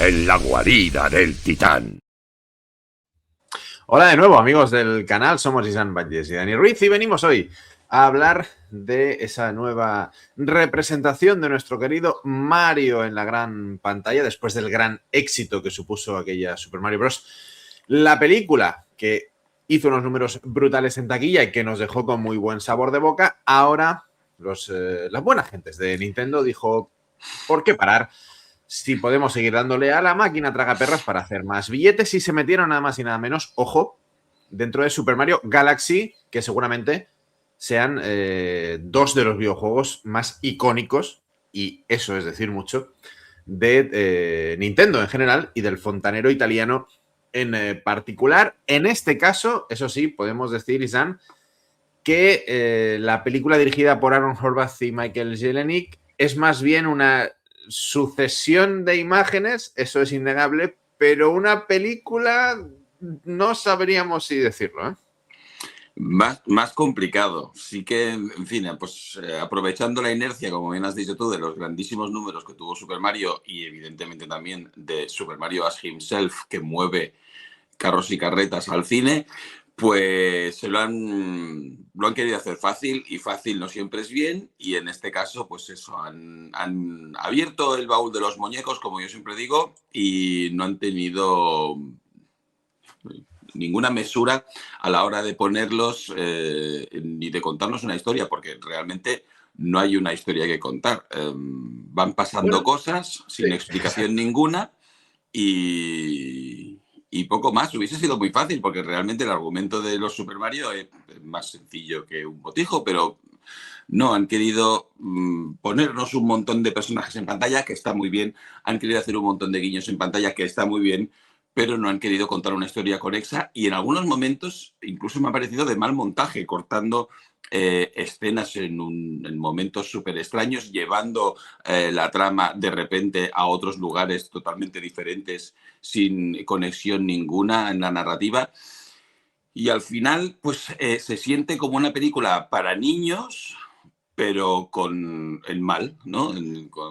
en la guarida del titán. Hola de nuevo, amigos del canal, somos Isan Valles y Dani Ruiz y venimos hoy a hablar de esa nueva representación de nuestro querido Mario en la gran pantalla después del gran éxito que supuso aquella Super Mario Bros. La película que hizo unos números brutales en taquilla y que nos dejó con muy buen sabor de boca. Ahora las buenas gentes de Nintendo dijo, ¿por qué parar? Si podemos seguir dándole a la máquina tragaperras para hacer más billetes, y se metieron nada más y nada menos, ojo, dentro de Super Mario Galaxy, que seguramente sean dos de los videojuegos más icónicos, y eso es decir mucho, de Nintendo en general y del fontanero italiano en particular. En este caso, eso sí, podemos decir, Isan, que la película dirigida por Aaron Horvath y Michael Jelenic es más bien una sucesión de imágenes, eso es innegable, pero una película no sabríamos si decirlo, ¿eh? Más complicado. Sí que, en fin, pues aprovechando la inercia, como bien has dicho tú, de los grandísimos números que tuvo Super Mario y evidentemente también de Super Mario as himself, que mueve carros y carretas al cine, pues lo han querido hacer fácil, y fácil no siempre es bien, y en este caso, pues eso, han abierto el baúl de los muñecos, como yo siempre digo, y no han tenido ninguna mesura a la hora de ponerlos ni de contarnos una historia, porque realmente no hay una historia que contar. Van pasando cosas sin explicación ninguna y poco más. Hubiese sido muy fácil, porque realmente el argumento de los Super Mario es más sencillo que un botijo, pero no, han querido ponernos un montón de personajes en pantalla, que está muy bien. Han querido hacer un montón de guiños en pantalla, que está muy bien, pero no han querido contar una historia conexa, y en algunos momentos incluso me ha parecido de mal montaje, cortando escenas en momentos súper extraños, llevando la trama de repente a otros lugares totalmente diferentes, sin conexión ninguna en la narrativa. Y al final, pues se siente como una película para niños, pero con el mal, ¿no?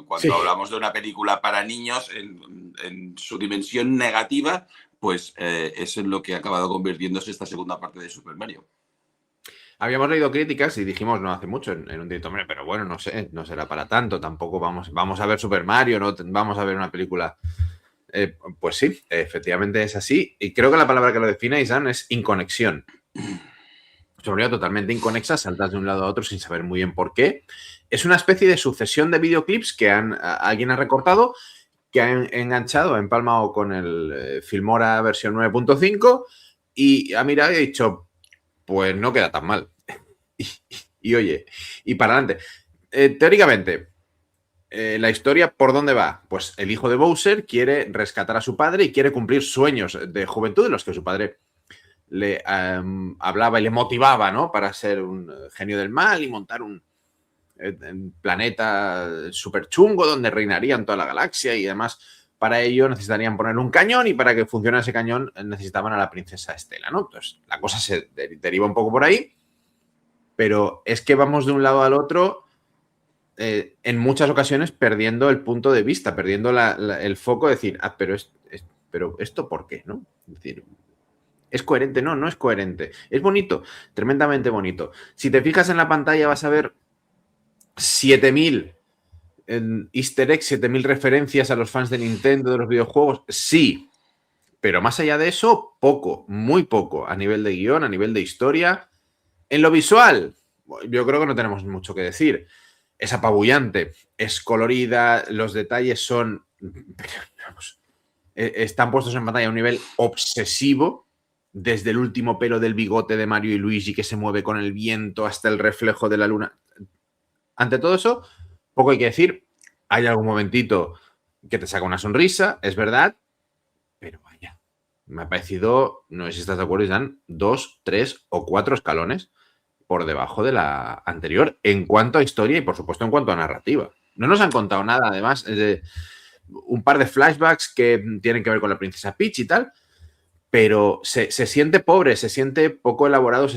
Cuando hablamos de una película para niños en su dimensión negativa, pues eso es lo que ha acabado convirtiéndose esta segunda parte de Super Mario. Habíamos leído críticas y dijimos no hace mucho en un directo, pero bueno, no sé, no será para tanto, tampoco vamos a ver Super Mario, no vamos a ver una película. Pues sí, efectivamente es así, y creo que la palabra que lo define, Isan, es inconexión. Sobre totalmente inconexa, saltas de un lado a otro sin saber muy bien por qué. Es una especie de sucesión de videoclips que alguien ha recortado, que ha enganchado, ha empalmado con el Filmora versión 9.5 y ha mirado y ha dicho, pues no queda tan mal. y oye, y para adelante. Teóricamente, la historia, ¿por dónde va? Pues el hijo de Bowser quiere rescatar a su padre y quiere cumplir sueños de juventud en los que su padre le hablaba y le motivaba, ¿no? Para ser un genio del mal y montar un planeta súper chungo donde reinarían toda la galaxia, y además para ello necesitarían poner un cañón, y para que funcionara ese cañón necesitaban a la princesa Estela, ¿no? Entonces la cosa se deriva un poco por ahí, pero es que vamos de un lado al otro en muchas ocasiones perdiendo el punto de vista, perdiendo el foco de decir, pero esto ¿por qué? ¿No? Es decir, ¿es coherente? No, no es coherente. Es bonito, tremendamente bonito. Si te fijas en la pantalla vas a ver 7000 easter eggs, 7000 referencias a los fans de Nintendo, de los videojuegos. Sí, pero más allá de eso, poco, muy poco, a nivel de guión, a nivel de historia. En lo visual, yo creo que no tenemos mucho que decir. Es apabullante, es colorida, los detalles son... Vamos, están puestos en pantalla a un nivel obsesivo, desde el último pelo del bigote de Mario y Luigi que se mueve con el viento hasta el reflejo de la luna. Ante todo eso, poco hay que decir. Hay algún momentito que te saca una sonrisa, es verdad, pero vaya, me ha parecido, no sé si estás de acuerdo, Dan, 2, 3 o 4 escalones por debajo de la anterior en cuanto a historia y, por supuesto, en cuanto a narrativa. No nos han contado nada, además, un par de flashbacks que tienen que ver con la princesa Peach y tal, pero se siente pobre, se siente poco elaborado, no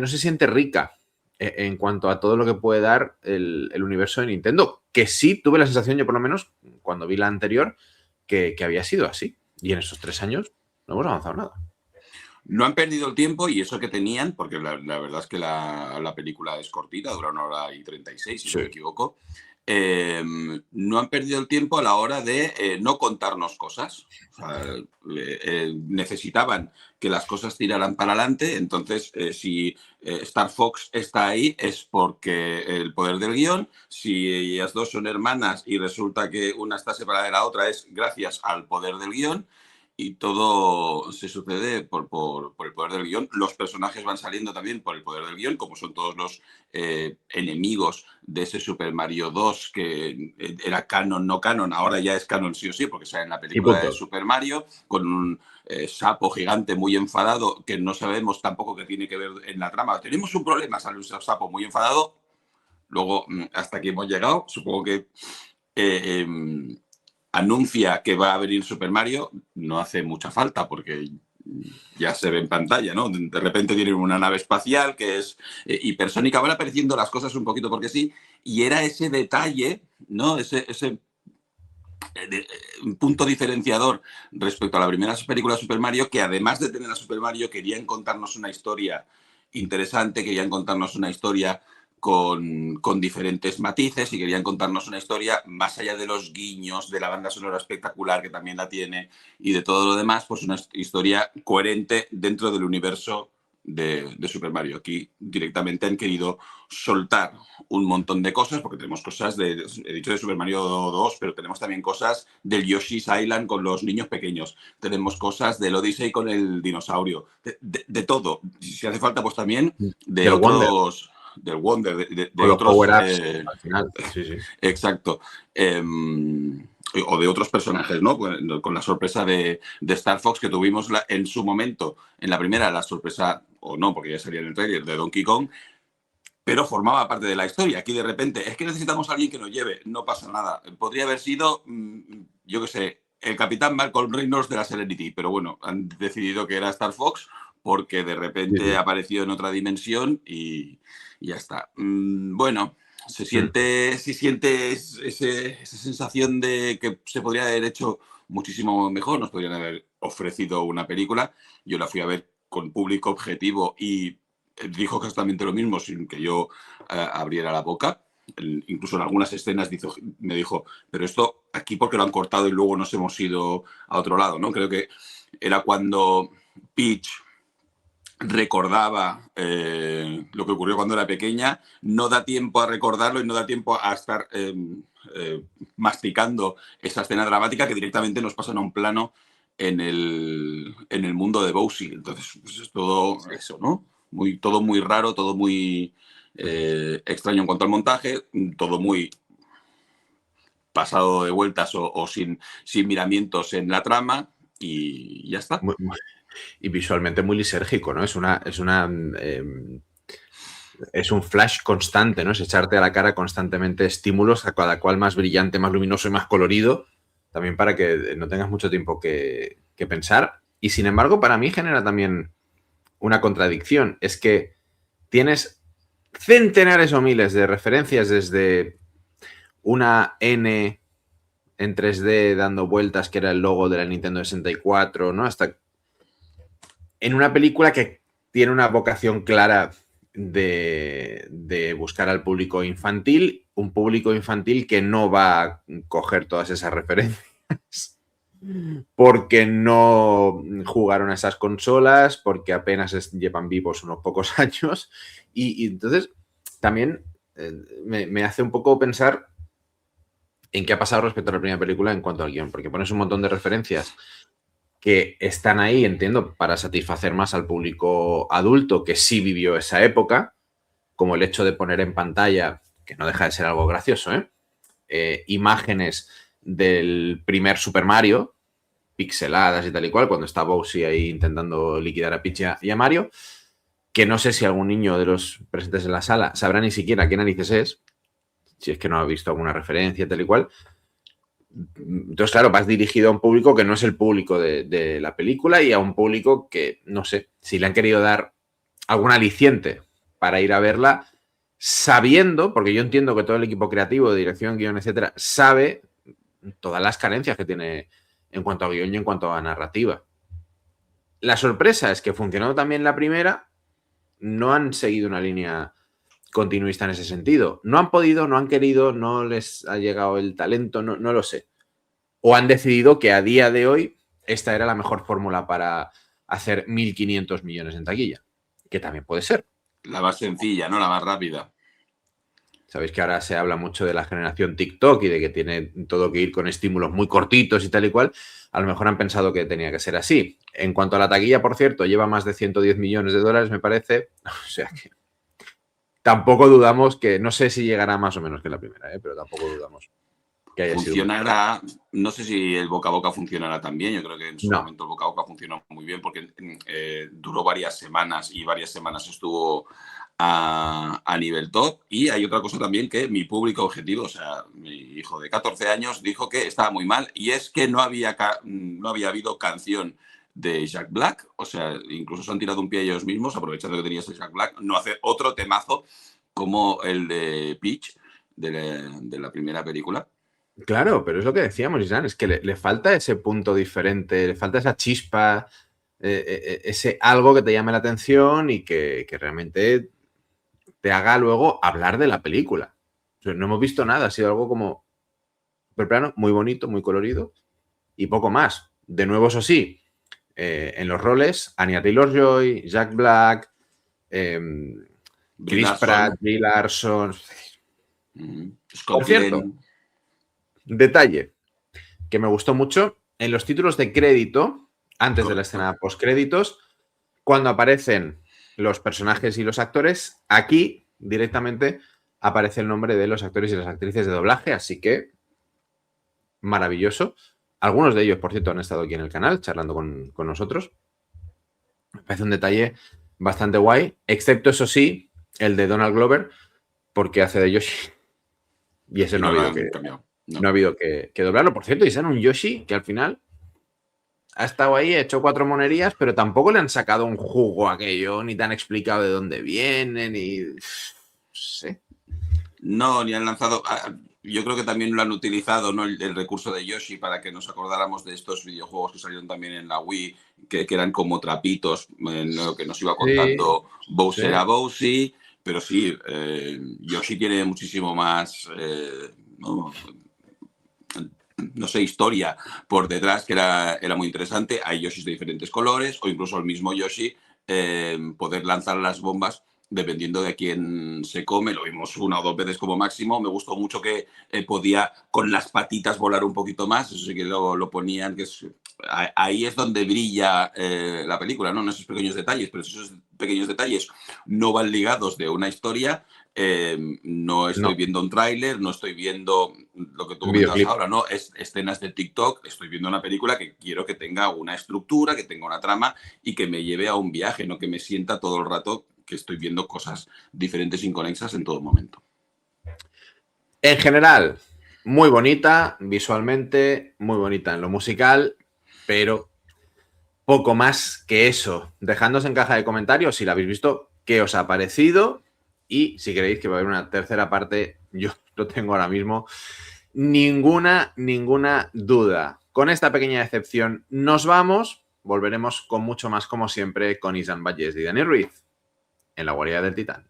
se siente rica en cuanto a todo lo que puede dar el universo de Nintendo, que sí tuve la sensación, yo por lo menos, cuando vi la anterior, que había sido así. Y en esos 3 años no hemos avanzado nada. No han perdido el tiempo y eso que tenían, porque la verdad es que la película es cortita, dura 1 hora y 36, si no me equivoco. No han perdido el tiempo a la hora de no contarnos cosas. O sea, necesitaban que las cosas tiraran para adelante, entonces si Star Fox está ahí es porque el poder del guión, si ellas dos son hermanas y resulta que una está separada de la otra es gracias al poder del guión. Y todo se sucede por el poder del guión. Los personajes van saliendo también por el poder del guión, como son todos los enemigos de ese Super Mario 2, que era canon, no canon, ahora ya es canon sí o sí, porque sale en la película de Super Mario, con un sapo gigante muy enfadado, que no sabemos tampoco qué tiene que ver en la trama. Tenemos un problema, sale un sapo muy enfadado. Luego, hasta aquí hemos llegado, supongo que... anuncia que va a venir Super Mario, no hace mucha falta porque ya se ve en pantalla, ¿no? De repente tienen una nave espacial que es hipersónica, van apareciendo las cosas un poquito porque sí, y era ese detalle, ¿no? Ese punto diferenciador respecto a la primera película de Super Mario, que además de tener a Super Mario querían contarnos una historia interesante, querían contarnos una historia con diferentes matices y querían contarnos una historia más allá de los guiños, de la banda sonora espectacular que también la tiene y de todo lo demás, pues una historia coherente dentro del universo de Super Mario. Aquí directamente han querido soltar un montón de cosas, porque tenemos cosas he dicho de Super Mario 2, pero tenemos también cosas del Yoshi's Island con los niños pequeños, tenemos cosas del Odyssey con el dinosaurio, de todo. Si hace falta, pues también de otros... Del Wonder, de otros... power-ups, al final. Sí. Exacto. O de otros personajes, ¿no? Con la sorpresa de Star Fox que tuvimos en su momento, en la primera, la sorpresa, o no, porque ya salía en el trailer, de Donkey Kong, pero formaba parte de la historia. Aquí de repente, es que necesitamos a alguien que nos lleve, no pasa nada. Podría haber sido, yo qué sé, el Capitán Malcolm Reynolds de la Serenity, pero bueno, han decidido que era Star Fox porque de repente apareció en otra dimensión y ya está. Bueno, se siente esa sensación de que se podría haber hecho muchísimo mejor, nos podrían haber ofrecido una película. Yo la fui a ver con público objetivo y dijo exactamente lo mismo sin que yo abriera la boca. Incluso en algunas escenas me dijo, pero esto aquí porque lo han cortado y luego nos hemos ido a otro lado, ¿no? Creo que era cuando Peach recordaba lo que ocurrió cuando era pequeña, no da tiempo a recordarlo y no da tiempo a estar masticando esa escena dramática que directamente nos pasan a un plano en el mundo de Bowser. Entonces, pues es todo eso, ¿no? Todo muy raro, todo muy extraño en cuanto al montaje, todo muy pasado de vueltas o sin miramientos en la trama y ya está. Y visualmente muy lisérgico, ¿no? Es un flash constante, ¿no? Es echarte a la cara constantemente estímulos, a cada cual más brillante, más luminoso y más colorido, también para que no tengas mucho tiempo que pensar. Y sin embargo, para mí genera también una contradicción. Es que tienes centenares o miles de referencias desde una N en 3D dando vueltas, que era el logo de la Nintendo 64, ¿no? Hasta en una película que tiene una vocación clara de buscar al público infantil, un público infantil que no va a coger todas esas referencias porque no jugaron a esas consolas, porque apenas llevan vivos unos pocos años y entonces también me hace un poco pensar en qué ha pasado respecto a la primera película en cuanto al guión, porque pones un montón de referencias que están ahí, entiendo, para satisfacer más al público adulto que sí vivió esa época, como el hecho de poner en pantalla, que no deja de ser algo gracioso, imágenes del primer Super Mario, pixeladas y tal y cual, cuando está Bowser ahí intentando liquidar a Peach y a Mario, que no sé si algún niño de los presentes en la sala sabrá ni siquiera qué narices es, si es que no ha visto alguna referencia tal y cual. Entonces, claro, vas dirigido a un público que no es el público de la película y a un público que, no sé, si le han querido dar algún aliciente para ir a verla, sabiendo, porque yo entiendo que todo el equipo creativo, de dirección, guión, etcétera, sabe todas las carencias que tiene en cuanto a guión y en cuanto a narrativa. La sorpresa es que funcionando también la primera, no han seguido una línea continuista en ese sentido. No han podido, no han querido, no les ha llegado el talento, no lo sé. O han decidido que a día de hoy esta era la mejor fórmula para hacer 1.500 millones en taquilla, que también puede ser. La más sencilla, ¿no? La más rápida. Sabéis que ahora se habla mucho de la generación TikTok y de que tiene todo que ir con estímulos muy cortitos y tal y cual. A lo mejor han pensado que tenía que ser así. En cuanto a la taquilla, por cierto, lleva más de 110 millones de dólares, me parece. O sea que tampoco dudamos que, no sé si llegará más o menos que la primera, pero tampoco dudamos que haya funcionará, no sé si el boca a boca funcionará también. Yo creo que en su momento el boca a boca funcionó muy bien porque duró varias semanas y varias semanas estuvo a nivel top. Y hay otra cosa también que mi público objetivo, o sea, mi hijo de 14 años dijo que estaba muy mal y es que no había habido canción de Jack Black, o sea, incluso se han tirado un pie ellos mismos, aprovechando que tenías Jack Black, no hacer otro temazo como el de Peach, de la primera película. Claro, pero es lo que decíamos, Isán, es que le falta ese punto diferente, le falta esa chispa, ese algo que te llame la atención y que realmente te haga luego hablar de la película. O sea, no hemos visto nada, ha sido algo como súper plano, muy bonito, muy colorido y poco más. De nuevo, eso sí, en los roles, Anya Taylor-Joy, Jack Black, Chris Pratt, Brie Larson. Por cierto, detalle que me gustó mucho, en los títulos de crédito, antes de la escena postcréditos, cuando aparecen los personajes y los actores, aquí directamente aparece el nombre de los actores y las actrices de doblaje, así que maravilloso. Algunos de ellos, por cierto, han estado aquí en el canal charlando con nosotros. Me parece un detalle bastante guay, excepto, eso sí, el de Donald Glover, porque hace de Yoshi. Y ese no ha habido que doblarlo. Por cierto, y sale un Yoshi que al final ha estado ahí, ha hecho 4 monerías, pero tampoco le han sacado un jugo a aquello, ni te han explicado de dónde viene, ni... No sé. No, ni han lanzado... Yo creo que también lo han utilizado, ¿no? El recurso de Yoshi para que nos acordáramos de estos videojuegos que salieron también en la Wii, que eran como trapitos, lo que nos iba contando Bowser a Bowsy, pero sí, Yoshi tiene muchísimo más... no sé, historia por detrás que era muy interesante. Hay Yoshis de diferentes colores o incluso el mismo Yoshi poder lanzar las bombas dependiendo de quién se come. Lo vimos 1 o 2 veces como máximo. Me gustó mucho que podía con las patitas volar un poquito más. Eso sí que lo ponían, que ahí es donde brilla la película, ¿no? En esos pequeños detalles, pero esos pequeños detalles no van ligados de una historia. No estoy viendo un tráiler, no estoy viendo lo que tú comentabas ahora, ¿no? Escenas de TikTok, estoy viendo una película que quiero que tenga una estructura, que tenga una trama y que me lleve a un viaje, no que me sienta todo el rato que estoy viendo cosas diferentes, inconexas en todo momento. En general, muy bonita visualmente, muy bonita en lo musical, pero poco más que eso. Dejadnos en caja de comentarios si la habéis visto, qué os ha parecido y si queréis que va a haber una tercera parte, yo lo tengo ahora mismo. Ninguna duda. Con esta pequeña excepción nos vamos. Volveremos con mucho más, como siempre, con Isán Valles y Dani Ruiz en la guarida del Titán.